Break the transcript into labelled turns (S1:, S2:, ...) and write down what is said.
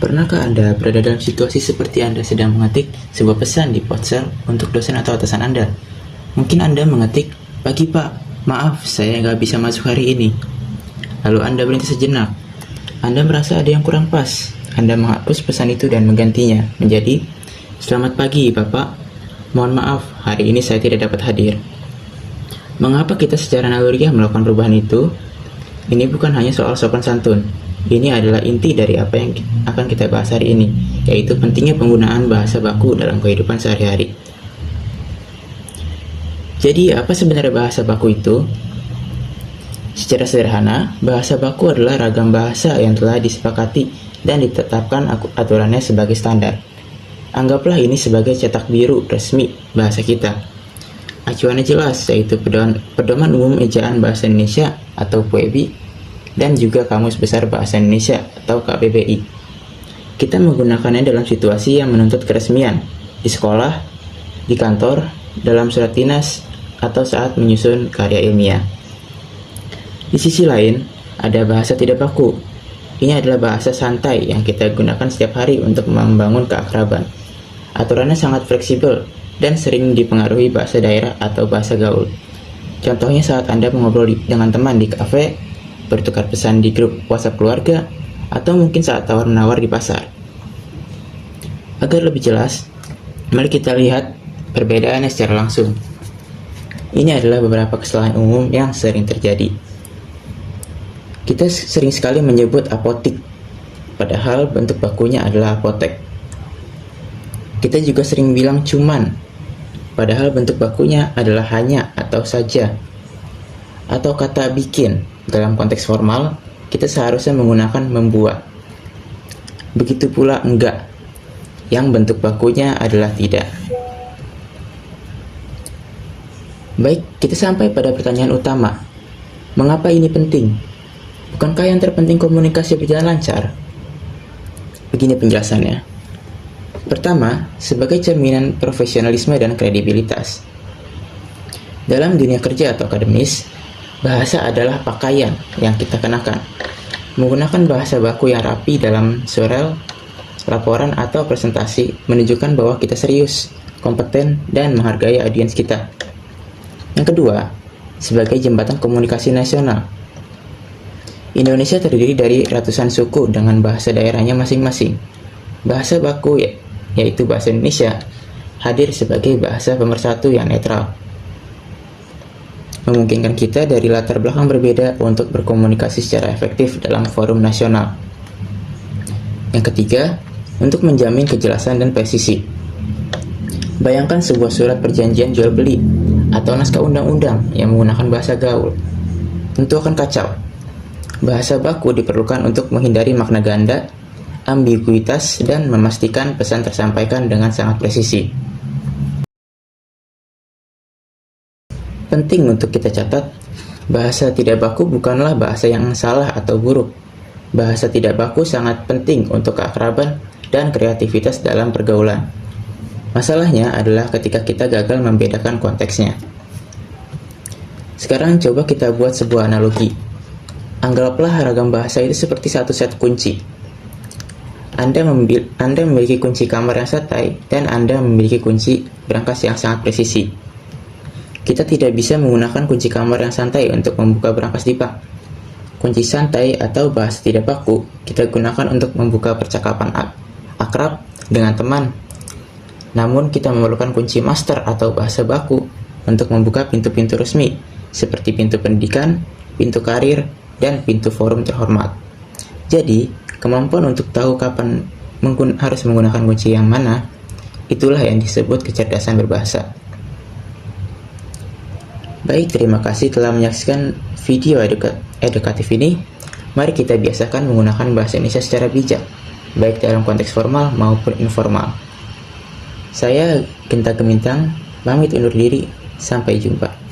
S1: Pernahkah Anda berada dalam situasi seperti Anda sedang mengetik sebuah pesan di ponsel untuk dosen atau atasan Anda? Mungkin Anda mengetik, "Pagi Pak, maaf saya nggak bisa masuk hari ini." Lalu Anda berhenti sejenak. Anda merasa ada yang kurang pas. Anda menghapus pesan itu dan menggantinya menjadi, "Selamat pagi Bapak, mohon maaf hari ini saya tidak dapat hadir." Mengapa kita secara naluriah melakukan perubahan itu? Ini bukan hanya soal sopan santun. Ini adalah inti dari apa yang akan kita bahas hari ini, yaitu pentingnya penggunaan bahasa baku dalam kehidupan sehari-hari. Jadi, apa sebenarnya bahasa baku itu? Secara sederhana, bahasa baku adalah ragam bahasa yang telah disepakati dan ditetapkan aturannya sebagai standar. Anggaplah ini sebagai cetak biru resmi bahasa kita. Acuannya jelas, yaitu Pedoman Umum Ejaan Bahasa Indonesia atau PUEB dan juga Kamus Besar Bahasa Indonesia atau KBBI. Kita menggunakannya dalam situasi yang menuntut keresmian, di sekolah, di kantor, dalam surat dinas, atau saat menyusun karya ilmiah. Di sisi lain, ada bahasa tidak baku. Ini adalah bahasa santai yang kita gunakan setiap hari untuk membangun keakraban. Aturannya sangat fleksibel dan sering dipengaruhi bahasa daerah atau bahasa gaul. Contohnya saat Anda mengobrol dengan teman di kafe, bertukar pesan di grup WhatsApp keluarga, atau mungkin saat tawar-menawar di pasar. Agar lebih jelas, mari kita lihat perbedaannya secara langsung. Ini adalah beberapa kesalahan umum yang sering terjadi. Kita sering sekali menyebut apotik, padahal bentuk bakunya adalah apotek. Kita juga sering bilang cuman, padahal bentuk bakunya adalah hanya atau saja. Atau kata bikin, dalam konteks formal, kita seharusnya menggunakan membuat. Begitu pula enggak, yang bentuk bakunya adalah tidak. Baik, kita sampai pada pertanyaan utama. Mengapa ini penting? Bukankah yang terpenting komunikasi berjalan lancar? Begini penjelasannya. Pertama, sebagai cerminan profesionalisme dan kredibilitas. Dalam dunia kerja atau akademis, bahasa adalah pakaian yang kita kenakan. Menggunakan bahasa baku yang rapi dalam surel, laporan, atau presentasi menunjukkan bahwa kita serius, kompeten, dan menghargai audiens kita. Yang kedua, sebagai jembatan komunikasi nasional. Indonesia terdiri dari ratusan suku dengan bahasa daerahnya masing-masing. Bahasa baku, yaitu bahasa Indonesia, hadir sebagai bahasa pemersatu yang netral, memungkinkan kita dari latar belakang berbeda untuk berkomunikasi secara efektif dalam forum nasional. Yang ketiga, untuk menjamin kejelasan dan presisi. Bayangkan sebuah surat perjanjian jual beli atau naskah undang-undang yang menggunakan bahasa gaul. Tentu akan kacau. Bahasa baku diperlukan untuk menghindari makna ganda, ambiguitas, dan memastikan pesan tersampaikan dengan sangat presisi. Penting untuk kita catat, bahasa tidak baku bukanlah bahasa yang salah atau buruk. Bahasa tidak baku sangat penting untuk keakraban dan kreativitas dalam pergaulan. Masalahnya adalah ketika kita gagal membedakan konteksnya. Sekarang coba kita buat sebuah analogi. Anggaplah ragam bahasa itu seperti satu set kunci. Anda memiliki kunci kamar yang santai dan Anda memiliki kunci berangkas yang sangat presisi. Kita tidak bisa menggunakan kunci kamar yang santai untuk membuka berangkas pipa. Kunci santai atau bahasa tidak baku kita gunakan untuk membuka percakapan akrab dengan teman. Namun kita memerlukan kunci master atau bahasa baku untuk membuka pintu-pintu resmi seperti pintu pendidikan, pintu karir, dan pintu forum terhormat. Jadi, kemampuan untuk tahu kapan harus menggunakan kunci yang mana, itulah yang disebut kecerdasan berbahasa. Baik, terima kasih telah menyaksikan video edukatif ini. Mari kita biasakan menggunakan bahasa Indonesia secara bijak, baik dalam konteks formal maupun informal. Saya Genta Gemintang, pamit undur diri. Sampai jumpa.